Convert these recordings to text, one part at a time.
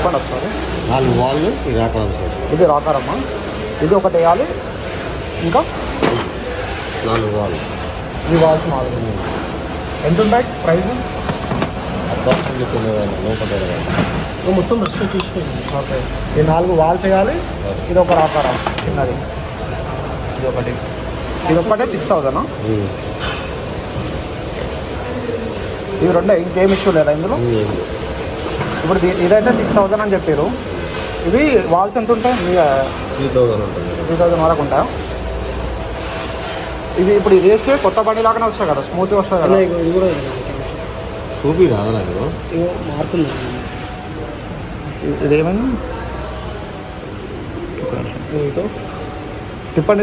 చెప్పండి ఒకసారి. 4 వాల్లు ఇది రాకారం సార్. ఇది రాకారమ్మా. ఇది ఒకటి వేయాలి. ఇంకా 4 వాల్. ఈ వాల్స్ 4. ఎంత ఉంటాయి ప్రైస్? అప్రాక్సిమేట్లీ 90,000 మొత్తం రష్గా తీసుకోండి. ఓకే. ఈ 4 వాల్స్ వేయాలి. ఇది ఒక రాకారం చిన్నది. ఇది ఒకటి 6,000. ఇవి రెండే, ఇంకేం ఇష్యూ లేదా ఇందులో? ఇప్పుడు ఇదైతే 6,000 అని చెప్పారు. ఇవి వాల్స్ ఎంత ఉంటాయి? 3,000 వరకు ఉంటాయా? ఇది ఇప్పుడు ఇది వేస్తే కొత్త బండి లాగానే వస్తాయి కదా, స్మూత్గా వస్తుంది కదా. ఇది కూడా చూపి రాదా నాకు మార్పుంది. ఇదేమైంది? తిప్పండి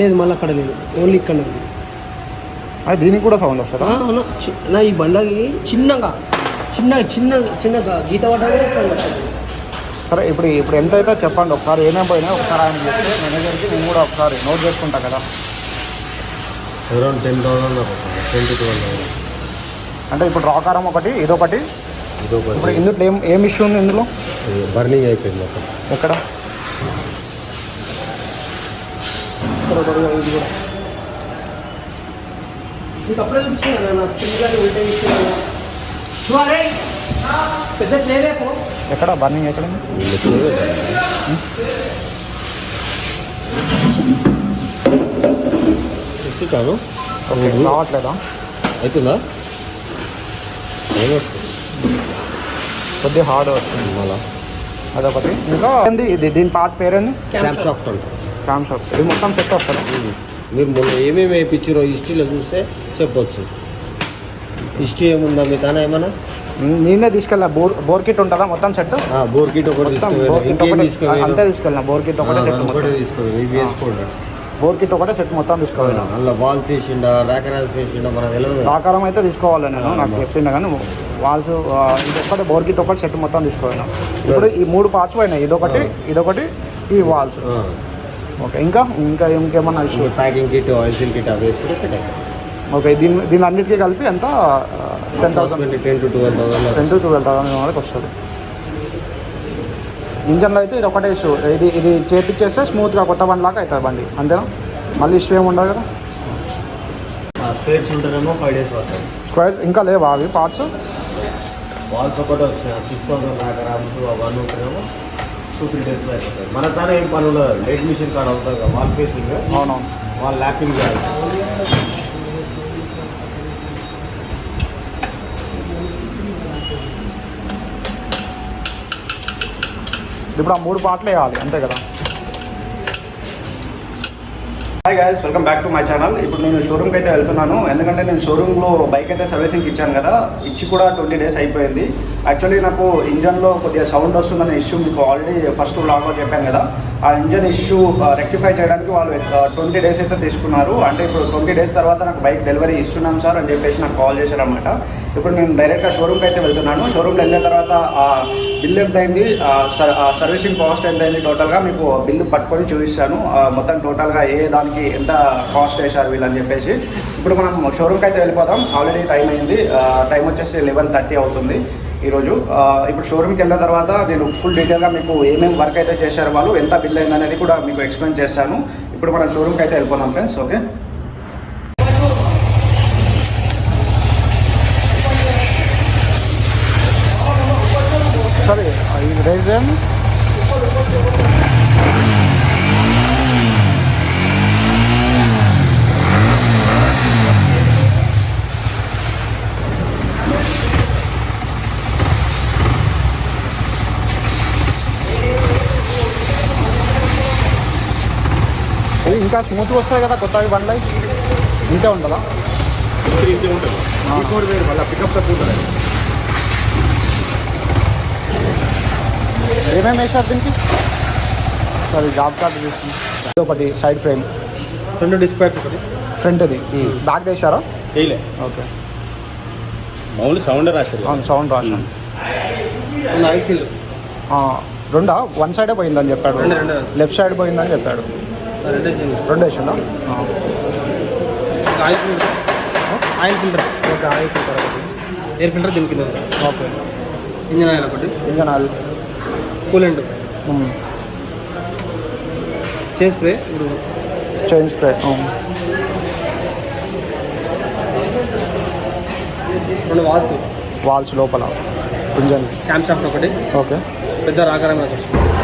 లేదు, మళ్ళీ అక్కడ లేదు, ఓన్లీ ఇక్కడ ఉంది. అది దీనికి కూడా సౌండ్ వస్తుందా? నా ఈ బండకి చిన్నగా గీత పడ్డది సౌండ్ వస్తుంది. సరే, ఇప్పుడు ఎంత అయితే చెప్పండి ఒకసారి. ఏమేమి పోయినా ఒకసారి ఆయన చెప్తే మేనేజర్కి నేను కూడా ఒకసారి నోట్ చేసుకుంటా కదా. Around 10,000 10 to 12,000. అంటే ఇప్పుడు రాకారం ఒకటి, ఇదొకటి. ఇప్పుడు ఇందులో ఏం ఇష్యూ ఉంది? ఇందులో బర్నింగ్ అయిపోయింది మొత్తం. ఎక్కడ? ఇది కూడా మీకు అప్పుడే చూపిస్తున్నాను. పెద్ద చేయలేకు. ఎక్కడ బర్నింగ్ ఎక్కడ? కాదు రావట్లేదా? అవుతుందా? కొద్దిగా హార్డ్ వస్తుంది మళ్ళా. అదొకటి. ఇంకా ఇది దీని పార్ట్ పేరేంది? క్యామ్ షాఫ్ట్ అంట. Cam shaft. ఇది మొత్తం సెట్ వస్తుందా? మీరు మొన్న ఏమేమి వేయించారో హిస్టరీలో చూస్తే చెప్పవచ్చు. హిస్టరీ ఏముందా మీ తాన ఏమన్నా? నేనే తీసుకెళ్ళా. బోర్ కిట్ ఉంటుందా మొత్తం సెట్? బోర్ కిట్ ఒకటి తీసుకెళ్ళి అంతే తీసుకెళ్ళినా. బోర్ కిట్ ఒకటే సెట్ తీసుకోవాలి. ఇవి వేసుకోండి. బోర్ కిట్ ఒకటే సెట్ మొత్తం తీసుకోవాలి. అలా వాల్స్ వేసిండా, రాకరాల్స్ వేసిండా మనకు తెలియదు. రాకారం అయితే తీసుకోవాలి. నేను నాకు చెప్పిండే కానీ వాల్స్ ఇది ఒక్కటి, బోర్ కిట్ ఒకటి సెట్ మొత్తం తీసుకోవాలి. ఇప్పుడు ఈ 3 పార్ట్స్ పోయినాయి. ఇదొకటి ఈ వాల్స్. ఓకే. ఇంకేమన్నా issue? Packing kit, oil seal kit అవి వేసుకుంటే సెట్ అవుతుంది. ఓకే. దీని అన్నిటికీ కలిపి ఎంత? 10,000 10 to 12,000 వరకు వస్తుంది. ఇంజన్లో అయితే ఇది ఒకటే ఇష్యూ. ఇది చేపించేస్తే స్మూత్గా కొత్త బండి లాగా అవుతుంది బండి, అంతేనా? మళ్ళీ ఇష్యూ ఏమి ఉండదు కదా. స్క్వేర్స్ ఉంటేనేమో 5 days పడుతుంది. స్క్వేర్స్ ఇంకా లేవా అవి పార్ట్స్? వాల్స్ ఒకటి వచ్చినాయి 6,000 రాకరామ్స్ అవన్నీ ఉంటేనేమో 2-3 days అయిపోతుంది. మన తానే ఏం పని ఉండదు. లైట్ మిషన్ కాడ అవుతుంది కదా, వాల్ ఫేసింగ్. అవునవును. వాల్ ల్యాపింగ్ చేయాలి. ఇప్పుడు ఆ 3 పార్ట్లు వేయాలి, అంతే కదా. Hi guys, welcome back to my channel. ఇప్పుడు నేను షోరూమ్కి అయితే వెళ్తున్నాను. ఎందుకంటే నేను షోరూంలో బైక్ అయితే సర్వీసింగ్కి ఇచ్చాను కదా, ఇచ్చి కూడా 20 days అయిపోయింది. యాక్చువల్లీ నాకు ఇంజన్లో కొద్దిగా సౌండ్ వస్తుందనే ఇష్యూ మీకు ఆల్రెడీ ఫస్ట్ వ్లాగ్లో చెప్పాను కదా. ఆ ఇంజన్ ఇష్యూ రెక్టిఫై చేయడానికి వాళ్ళు 20 days అయితే తీసుకున్నారు. అంటే ఇప్పుడు 20 days తర్వాత నాకు బైక్ డెలివరీ ఇస్తున్నాం సార్ అని చెప్పేసి నాకు కాల్ చేశారనమాట. ఇప్పుడు నేను డైరెక్ట్గా షోరూమ్కి అయితే వెళ్తున్నాను. షోరూమ్లో వెళ్ళిన తర్వాత ఆ బిల్ ఎంత అయింది, సర్వీసింగ్ కాస్ట్ ఎంత అయింది, టోటల్గా మీకు బిల్లు పట్టుకొని చూపిస్తాను. మొత్తం టోటల్గా ఏ దానికి ఎంత కాస్ట్ వేశారు వీళ్ళని చెప్పేసి. ఇప్పుడు మనం షోరూమ్కి అయితే వెళ్ళిపోతాం. ఆల్రెడీ టైం అయింది. టైం వచ్చేసి 11:30 అవుతుంది ఈరోజు. ఇప్పుడు షోరూమ్కి వెళ్ళిన తర్వాత నేను ఫుల్ డీటెయిల్గా మీకు ఏమేమి వర్క్ అయితే చేశారు వాళ్ళు, ఎంత బిల్ అయింది అనేది కూడా మీకు ఎక్స్ప్లెయిన్ చేస్తాను. ఇప్పుడు మనం షోరూమ్కి అయితే వెళ్ళిపోతాం ఫ్రెండ్స్. ఓకే. సరే, ఇది రైజ్ చేయండి. ఇది ఇంకా స్మూత్గా వస్తాయి కదా కొత్తవి బండ్లు, ఇంతే ఉంటుందా? ఇంతే ఉంటుంది. మళ్ళీ పికప్ తక్కువ ఉంటుంది. ఏమేమి వేసారు దీనికి? సరే, జాబ్ కార్డు తీసుకుని ఒకటి సైడ్ ఫ్రేమ్, 2 డిస్క్ ప్యాడ్స్ ఒకటి ఫ్రంట్ది. బ్యాక్ వేసారా? వేయలే. ఓకే. మామూలు సౌండ్ రాశారు. అవును, సౌండ్ రాశాను. ఆయిల్ సీల్ రెండా? 1 సైడే పోయిందని చెప్పాడు, లెఫ్ట్ సైడ్ పోయిందని చెప్పాడు. 2 వేసిండా? Oil filter. Okay, oil filter ఒకటి. ఎయిర్ ఫిల్టర్ దీనికి. ఓకే. ఇంజన్ ఆయిల్ ఒకటి, engine oil, coolant, chain spray, chain spray, 2 valves, valves లోపల ఇంజన్, క్యామ్ షాఫ్ట్ ఒకటి, ఓకే, పెద్ద రాకారం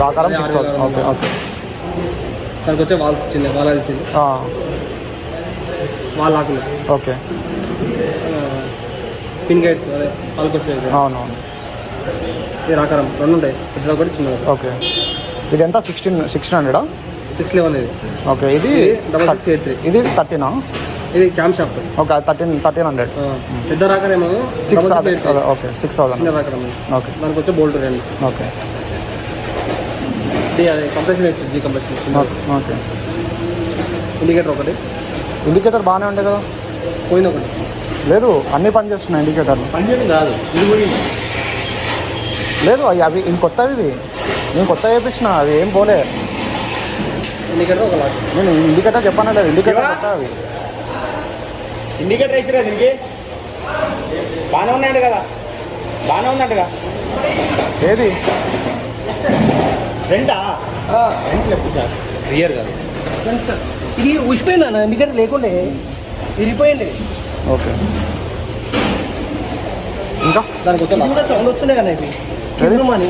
రాకారం 6,000, ఓకే ఓకే. దానికి వచ్చే వాల్స్ చిన్న వాల్ వేసింది, వాల్ ఆకులు, ఓకే, పిన్ గైడ్స్ అదే వాళ్ళకి వచ్చేది. అవునవును. ఇది రాకారం 2 ఉంటాయి, పెద్ద ఒకటి చిన్నది. ఓకే, ఇది ఎంత 1600? 611 ఇది. ఓకే, ఇది 6683. ఇది 13, ఇది క్యామ్ షాఫ్ట్. ఓకే, 1300. పెద్ద రాకారేమో 6,000, ఓకే, 6,000, చిన్న రాకారం. ఓకే, దానికి వచ్చే బోల్ట్ 2. ఓకే, ఇది అదే కంప్రెషన్ వేస్తుంది, జీ కంప్రెషన్. ఓకే. ఇండికేటర్ ఒకటి, ఇండికేటర్ బాగానే ఉంటాయి కదా? పోయింది ఒకటి. లేదు, అన్నీ పని చేస్తున్నాయి ఇండికేటర్లు. పని చేయడం కాదు, ఇది పోయింది. లేదు, అవి ఇంకొత్తవి, ఇవి నేను కొత్త వేయించిన, అవి ఏం పోలే. ఇండికేటర్ ఒక లాక్. నేను ఇండికేటర్ చెప్పాను లేదు, ఇండికేటర్ కొత్త అవి. ఇండికేటర్ వేసిరా దీనికి? బాగానే ఉన్నాయండి కదా, బాగానే ఉందంటగా. ఏది రెంటా? రెంట్ చెప్పు సార్, రియర్ కాదు. ఇది ఊసిపోయింది అన్న, ఇండికేటర్ లేకుండే విరిగిపోయింది. ఓకే, ఇంకా దానికి వచ్చే కూడా సౌండ్ వస్తున్నాయి కదా, ఇది కిర్రుమని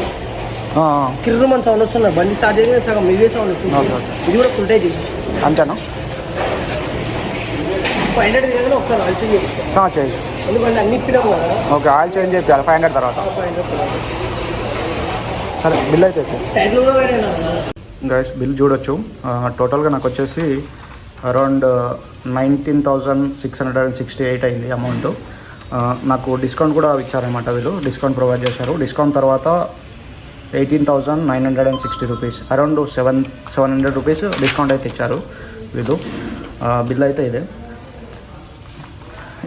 కిర్రుమని సౌండ్ వస్తున్నాయి. బండి స్టార్ట్ చేసి సగం ఇదే సౌండ్ వస్తుంది. ఓకే, ఇది కూడా ఫుల్ టైట్ చేసి అంతేనా? 500 దిగగానే ఒకసారి ఆయిల్ చేంజ్ చేస్తాం, చేయి. ఎందుకంటే అన్ని ఇప్పినాము కదా. ఓకే, ఆయిల్ చేంజ్ చేయాలి 500 తర్వాత. సరే, బిల్ అయితే టైర్లు కూడా వేరేనా? గైస్, బిల్ చూడొచ్చు. టోటల్గా నాకు వచ్చేసి అరౌండ్ 19,668 అయింది అమౌంట్. నాకు డిస్కౌంట్ కూడా ఇచ్చారనమాట, వీళ్ళు డిస్కౌంట్ ప్రొవైడ్ చేశారు. డిస్కౌంట్ తర్వాత 18,960 రూపీస్, అరౌండ్ 700 రూపీస్ డిస్కౌంట్ అయితే ఇచ్చారు వీళ్ళు. బిల్ అయితే ఇదే.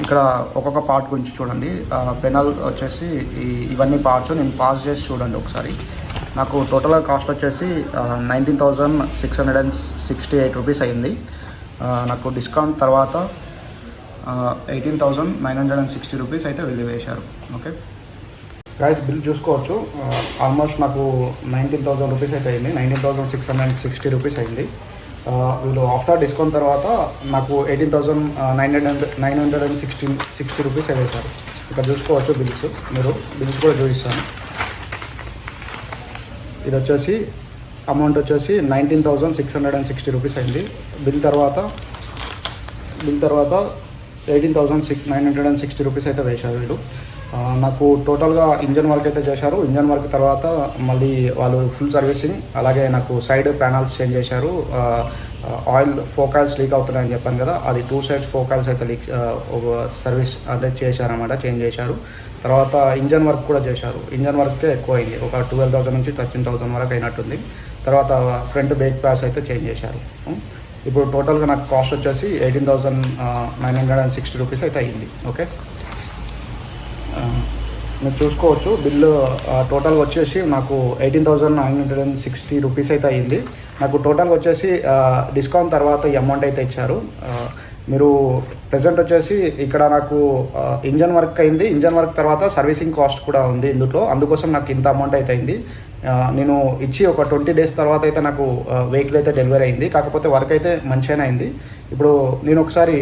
ఇక్కడ ఒక్కొక్క పార్ట్ గురించి చూడండి. పెనల్ వచ్చేసి ఇవన్నీ పార్ట్స్ నేను పాస్ చేసి చూడండి ఒకసారి. నాకు టోటల్గా కాస్ట్ వచ్చేసి 19,668 రూపీస్ అయింది. నాకు డిస్కౌంట్ తర్వాత 18,960 రూపీస్ అయితే వీళ్ళు వేశారు. ఓకే గాయస్, బిల్ చూసుకోవచ్చు. ఆల్మోస్ట్ నాకు 19,000 రూపీస్ అయితే అయింది, 19,660 రూపీస్ అయింది. వీళ్ళు ఆఫ్టర్ డిస్కౌంట్ తర్వాత నాకు 18,960 రూపీస్ వేశారు. ఇక్కడ చూసుకోవచ్చు బిల్స్, మీరు బిల్స్ కూడా చూపిస్తాను. ఇది వచ్చేసి అమౌంట్ వచ్చేసి 19,660 రూపీస్ అయింది. బిల్ తర్వాత 18,960 రూపీస్ అయితే వేశారు వీళ్ళు. నాకు టోటల్గా ఇంజన్ వర్క్ అయితే చేశారు. ఇంజన్ వర్క్ తర్వాత మళ్ళీ వాళ్ళు ఫుల్ సర్వీసింగ్, అలాగే నాకు సైడ్ ప్యానల్స్ చేంజ్ చేశారు. ఆయిల్ ఫోకాల్స్ లీక్ అవుతున్నాయని చెప్పాను కదా, అది 2 సైడ్స్ ఫోకాల్స్ అయితే లీక్ సర్వీస్ అంటే చేశారన్నమాట, చేంజ్ చేశారు. తర్వాత ఇంజన్ వర్క్ కూడా చేశారు. ఇంజన్ వర్కే ఎక్కువ అయింది, ఒక 12,000 నుంచి 13,000 వరకు అయినట్టుంది. తర్వాత ఫ్రంట్ బ్రేక్ ప్యాడ్స్ అయితే చేంజ్ చేశారు. ఇప్పుడు టోటల్గా నాకు కాస్ట్ వచ్చేసి 18,960 రూపీస్ అయితే అయింది. ఓకే, మీరు చూసుకోవచ్చు బిల్లు టోటల్గా వచ్చేసి నాకు 18,960 రూపీస్ అయితే అయింది. నాకు టోటల్గా వచ్చేసి డిస్కౌంట్ తర్వాత ఈ అమౌంట్ అయితే ఇచ్చారు. మీరు ప్రజెంట్ వచ్చేసి ఇక్కడ నాకు ఇంజన్ వర్క్ అయింది, ఇంజన్ వర్క్ తర్వాత సర్వీసింగ్ కాస్ట్ కూడా ఉంది ఇందులో, అందుకోసం నాకు ఇంత అమౌంట్ అయితే అయింది. నేను ఇచ్చి ఒక 20 డేస్ తర్వాత అయితే నాకు వెహికల్ అయితే డెలివరీ అయింది. కాకపోతే వర్క్ అయితే మంచిగానే అయింది. ఇప్పుడు నేను ఒకసారి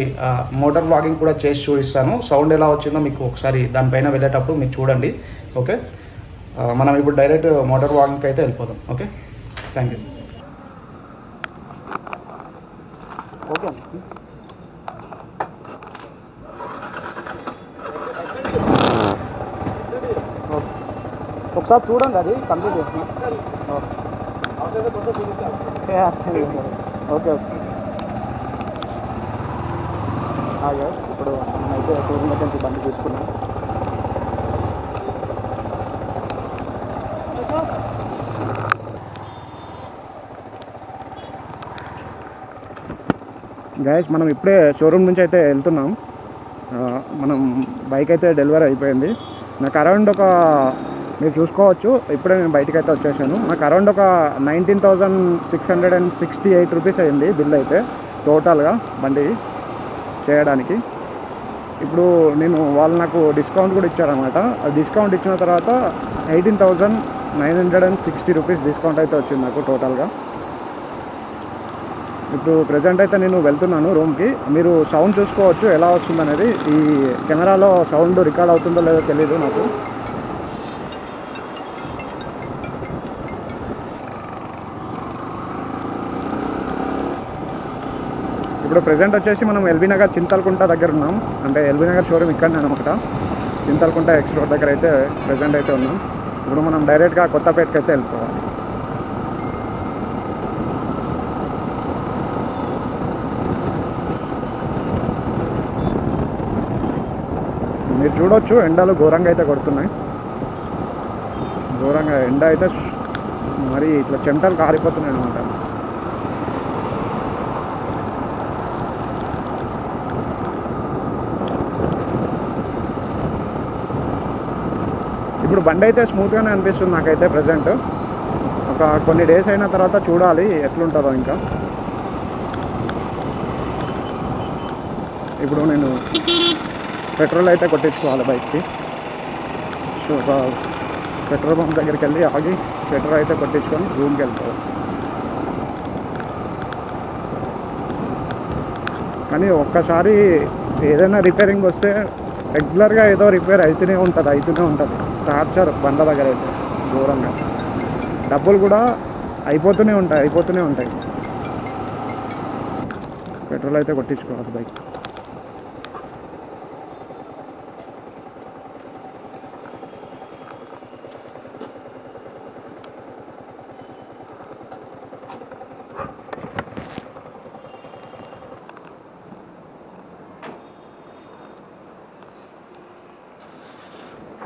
మోటార్ వ్లాగింగ్ కూడా చేసి చూపిస్తాను, సౌండ్ ఎలా వచ్చిందో మీకు ఒకసారి దానిపైన వెళ్ళేటప్పుడు మీరు చూడండి. ఓకే, మనం ఇప్పుడు డైరెక్ట్ మోటార్ వ్లాగింగ్కి అయితే వెళ్ళిపోదాం. Okay, thank you. ఓకే, ఒకసారి చూడండి, అది కంప్లీట్ చేస్తాం. Okay okay, yes. ఇప్పుడు మనమైతే షోరూమ్ దగ్గర నుంచి బండి తీసుకున్నాం. గైస్, మనం ఇప్పుడే షోరూమ్ నుంచి అయితే వెళ్తున్నాం. మనం బైక్ అయితే డెలివరీ అయిపోయింది. నాకు అరౌండ్ ఒక, మీరు చూసుకోవచ్చు, ఇప్పుడే నేను బయటకు అయితే వచ్చేసాను. నాకు అరౌండ్ ఒక 19,668 రూపీస్ అయింది బిల్ అయితే టోటల్గా బండి చేయడానికి. ఇప్పుడు వాళ్ళు నాకు డిస్కౌంట్ కూడా ఇచ్చారన్నమాట. డిస్కౌంట్ ఇచ్చిన తర్వాత 18,960 రూపీస్ డిస్కౌంట్ అయితే వచ్చింది నాకు టోటల్గా. ఇప్పుడు ప్రజెంట్ అయితే నేను వెళ్తున్నాను రూమ్కి. మీరు సౌండ్ చూసుకోవచ్చు ఎలా వస్తుందనేది. ఈ కెమెరాలో సౌండ్ రికార్డ్ అవుతుందో లేదో తెలీదు నాకు. ఇప్పుడు ప్రజెంట్ వచ్చేసి మనం ఎల్బీ నగర్ చింతల్కుంట దగ్గర ఉన్నాం. అంటే ఎల్బీ నగర్ షోరూమ్ ఇక్కడనే అనమాట. చింతల్కుంట ఎక్స్ రోడ్ దగ్గర అయితే ప్రజెంట్ అయితే ఉన్నాం. ఇప్పుడు మనం డైరెక్ట్గా కొత్తపేటకి అయితే వెళ్ళిపోవాలి. మీరు చూడొచ్చు ఎండలు ఘోరంగా అయితే కొడుతున్నాయి. ఘోరంగా ఎండ అయితే మరి ఇట్లా చెమటలు కారిపోతున్నాయి అనమాట. ఇప్పుడు బండి అయితే స్మూత్గానే అనిపిస్తుంది నాకైతే ప్రజెంట్. ఒక కొన్ని డేస్ అయిన తర్వాత చూడాలి ఎట్లుంటుందో ఇంకా. ఇప్పుడు నేను పెట్రోల్ అయితే కొట్టించుకోవాలి బైక్కి. సో ఒక పెట్రోల్ పంప్ దగ్గరికి వెళ్ళి ఆగి పెట్రోల్ అయితే కొట్టించుకొని రూమ్కి వెళ్తాను. కానీ ఒక్కసారి ఏదైనా రిపేరింగ్ వస్తే రెగ్యులర్గా ఏదో రిపేర్ అవుతూనే ఉంటుంది. టార్చర్ బండ్ల దగ్గర అయితే దూరంగా. డబ్బులు కూడా అయిపోతూనే ఉంటాయి. పెట్రోల్ అయితే కొట్టించుకోవాలి బైక్.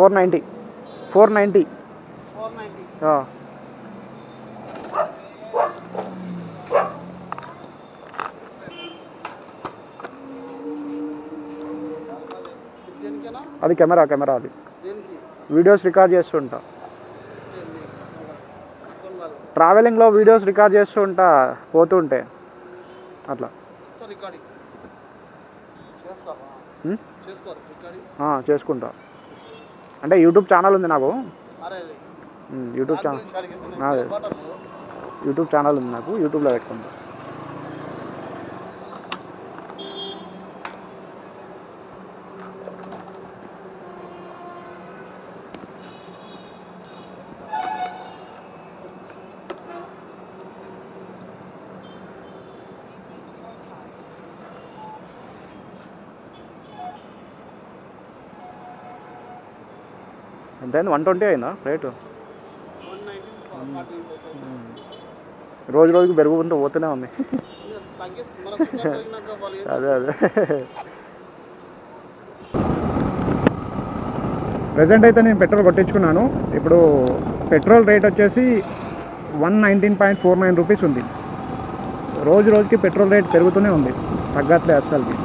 $490. అది కెమెరా అది వీడియోస్ రికార్డ్ చేస్తుంటా. ట్రావెలింగ్లో వీడియోస్ రికార్డ్ చేస్తుంటా పోతుంటే అట్లా. చేసుకుంటా. అంటే యూట్యూబ్ ఛానల్ ఉంది నాకు. యూట్యూబ్ ఛానల్ ఉంది నాకు. యూట్యూబ్లో పెట్టుకుంటా. ఎంత అయింది? 120 అయిందా రేటు? రోజుకి పెరుగుకుంటూ పోతూనే ఉంది. అదే ప్రజెంట్ అయితే నేను పెట్రోల్ కొట్టించుకున్నాను. ఇప్పుడు పెట్రోల్ రేట్ వచ్చేసి 119.49 రూపీస్ ఉంది. రోజుకి పెట్రోల్ రేట్ పెరుగుతూనే ఉంది, తగ్గట్లే అస్సలకి.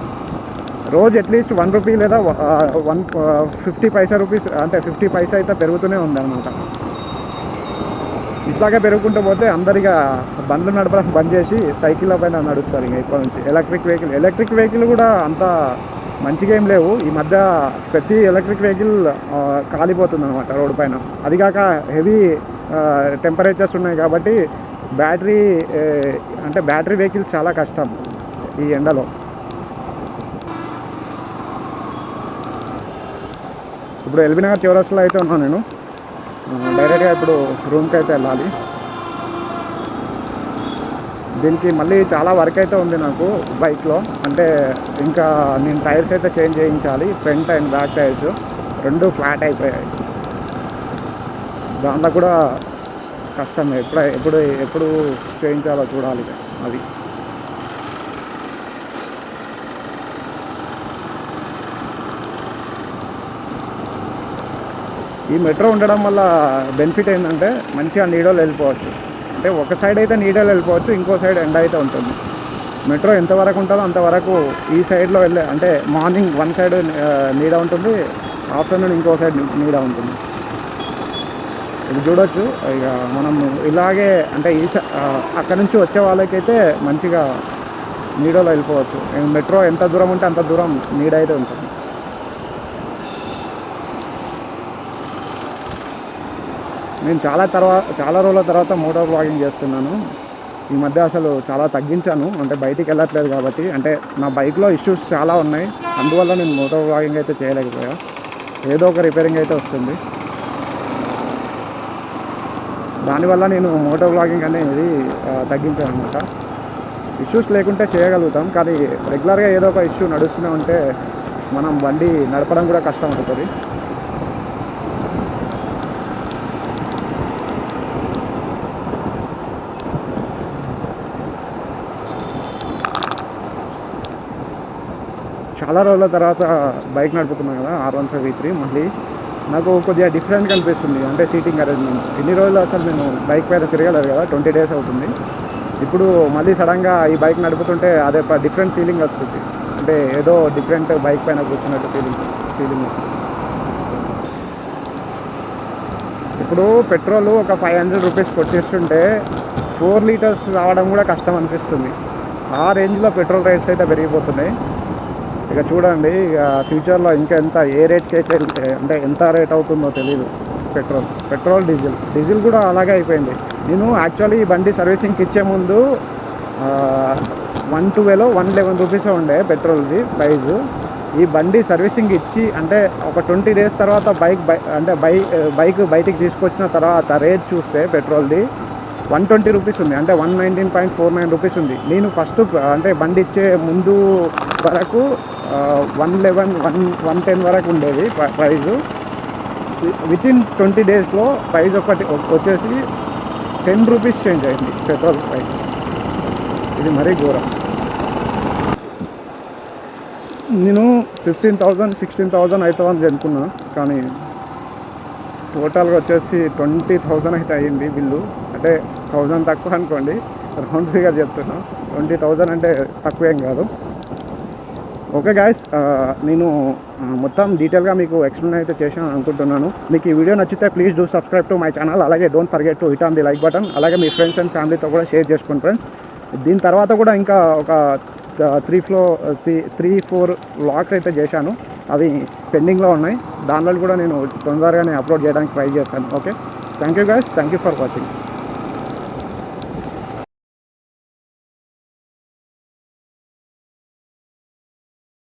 రోజు అట్లీస్ట్ 1 రూపీ లేదా 50 పైసా రూపీస్, అంటే 50 పైసా అయితే పెరుగుతూనే ఉంది అనమాట. ఇట్లాగే పెరుగుకుంటూ పోతే అందరిగా బండ్లు నడపడం బంద్ చేసి సైకిళ్ళ పైన నడుస్తారు ఇంకా ఇప్పటి నుంచి. ఎలక్ట్రిక్ వెహికల్ కూడా అంత మంచిగా ఏం లేవు ఈ మధ్య. ప్రతి ఎలక్ట్రిక్ వెహికల్ కాలిపోతుంది అనమాట రోడ్డు పైన. అది కాక హెవీ టెంపరేచర్స్ ఉన్నాయి కాబట్టి బ్యాటరీ వెహికల్స్ చాలా కష్టం ఈ ఎండలో. ఇప్పుడు ఎల్బీ నగర్ చౌరస్తాలో అయితే ఉన్నాను నేను. డైరెక్ట్గా ఇప్పుడు రూమ్కి అయితే వెళ్ళాలి. దీనికి మళ్ళీ చాలా వర్క్ అయితే ఉంది నాకు బైక్లో. అంటే ఇంకా నేను టైర్స్ అయితే చేంజ్ చేయించాలి. ఫ్రంట్ అండ్ బ్యాక్ టైర్స్ రెండు ఫ్లాట్ అయిపోయాయి. దాంట్లో కూడా కష్టం. ఎప్పుడు చేయించాలో చూడాలి అది. ఈ మెట్రో ఉండడం వల్ల బెనిఫిట్ ఏంటంటే మంచిగా నీడలో వెళ్ళిపోవచ్చు. అంటే ఒక సైడ్ అయితే నీడలో వెళ్ళిపోవచ్చు, ఇంకో సైడ్ ఎండ అయితే ఉంటుంది. మెట్రో ఎంతవరకు ఉంటుందో అంతవరకు ఈ సైడ్లో అంటే మార్నింగ్ వన్ సైడ్ నీడ ఉంటుంది, ఆఫ్టర్నూన్ ఇంకో సైడ్ నీడ ఉంటుంది. ఇది చూడొచ్చు. ఇక మనం ఇలాగే అంటే అక్కడ నుంచి వచ్చే వాళ్ళకైతే మంచిగా నీడలో వెళ్ళిపోవచ్చు. మెట్రో ఎంత దూరం ఉంటే అంత దూరం నీడ అయితే ఉంటుంది. నేను చాలా రోజుల తర్వాత మోటో బ్లాగింగ్ చేస్తున్నాను. ఈ మధ్య అసలు చాలా తగ్గించాను, అంటే బయటికి వెళ్ళట్లేదు కాబట్టి. అంటే నా బైక్లో ఇష్యూస్ చాలా ఉన్నాయి, అందువల్ల నేను మోటో బ్లాగింగ్ అయితే చేయలేకపోయా. ఏదో ఒక రిపేరింగ్ అయితే వస్తుంది, దానివల్ల నేను మోటో బ్లాగింగ్ అనేది తగ్గించాను అనమాట. ఇష్యూస్ లేకుంటే చేయగలుగుతాం, కానీ రెగ్యులర్గా ఏదో ఒక ఇష్యూ నడుస్తూనే ఉంటే మనం బండి నడపడం కూడా కష్టం అవుతుంది. చాలా రోజుల తర్వాత బైక్ నడుపుతున్నాను కదా, R15 V3. మళ్ళీ నాకు కొద్దిగా డిఫరెంట్ అనిపిస్తుంది, అంటే సీటింగ్ అరేంజ్మెంట్. ఇన్ని రోజులు అసలు నేను బైక్ పైన తిరగలేదు కదా, 20 days అవుతుంది. ఇప్పుడు మళ్ళీ సడన్గా ఈ బైక్ నడుపుతుంటే అదే డిఫరెంట్ ఫీలింగ్ వస్తుంది, అంటే ఏదో డిఫరెంట్ బైక్ పైన కూర్చున్నట్టు ఫీలింగ్ వస్తుంది. ఇప్పుడు పెట్రోల్ ఒక 500 రూపీస్ కొట్టేస్తుంటే 4 liters రావడం కూడా కష్టం అనిపిస్తుంది. ఆ రేంజ్లో పెట్రోల్ రేట్స్ అయితే పెరిగిపోతున్నాయి. ఇక చూడండి, ఇక ఫ్యూచర్లో ఇంకా ఏ రేట్కి అయితే అంటే ఎంత రేట్ అవుతుందో తెలియదు. పెట్రోల్ డీజిల్ కూడా అలాగే అయిపోయింది. నేను యాక్చువల్లీ ఈ బండి సర్వీసింగ్కి ఇచ్చే ముందు 112 111 రూపీస్ ఉండే పెట్రోల్ది ప్రైజు. ఈ బండి సర్వీసింగ్ ఇచ్చి అంటే ఒక 20 days తర్వాత బైక్ బయటికి తీసుకొచ్చిన తర్వాత రేట్ చూస్తే పెట్రోల్ది 120 రూపీస్ ఉంది, అంటే 119.49 రూపీస్ ఉంది. నేను ఫస్ట్ అంటే బండి ఇచ్చే ముందు వరకు 111 110 వరకు ఉండేది ప్రైజు. వితిన్ 20 daysలో ప్రైజ్ వచ్చేసి 10 రూపీస్ చేంజ్ అయింది పెట్రోల్ ప్రైస్. ఇది మరీ ఘోరం. నేను 15,000 16,000 అవుతుందని అనుకున్నా, కానీ టోటల్గా వచ్చేసి 20,000 అయితే అయ్యింది బిల్లు. అంటే 1000 తక్కువ అనుకోండి, రౌండ్ ఫిగర్ చెప్తున్నా. 20,000 అంటే తక్కువేం కాదు. ఓకే గాయస్, నేను మొత్తం డీటెయిల్గా మీకు ఎక్స్ప్లెయిన్ అయితే చేశాను అనుకుంటున్నాను. మీకు ఈ వీడియో నచ్చితే please do subscribe to my channel. అలాగే don't forget to hit on the like button. అలాగే మీ ఫ్రెండ్స్ అండ్ ఫ్యామిలీతో కూడా షేర్ చేసుకోండి ఫ్రెండ్స్. దీని తర్వాత కూడా ఇంకా ఒక 3-4 వ్లాగ్స్ అయితే చేశాను, అవి పెండింగ్లో ఉన్నాయి. దానిలో కూడా నేను తొందరగానే అప్లోడ్ చేయడానికి ట్రై చేస్తాను. Okay, thank you guys, thank you for watching.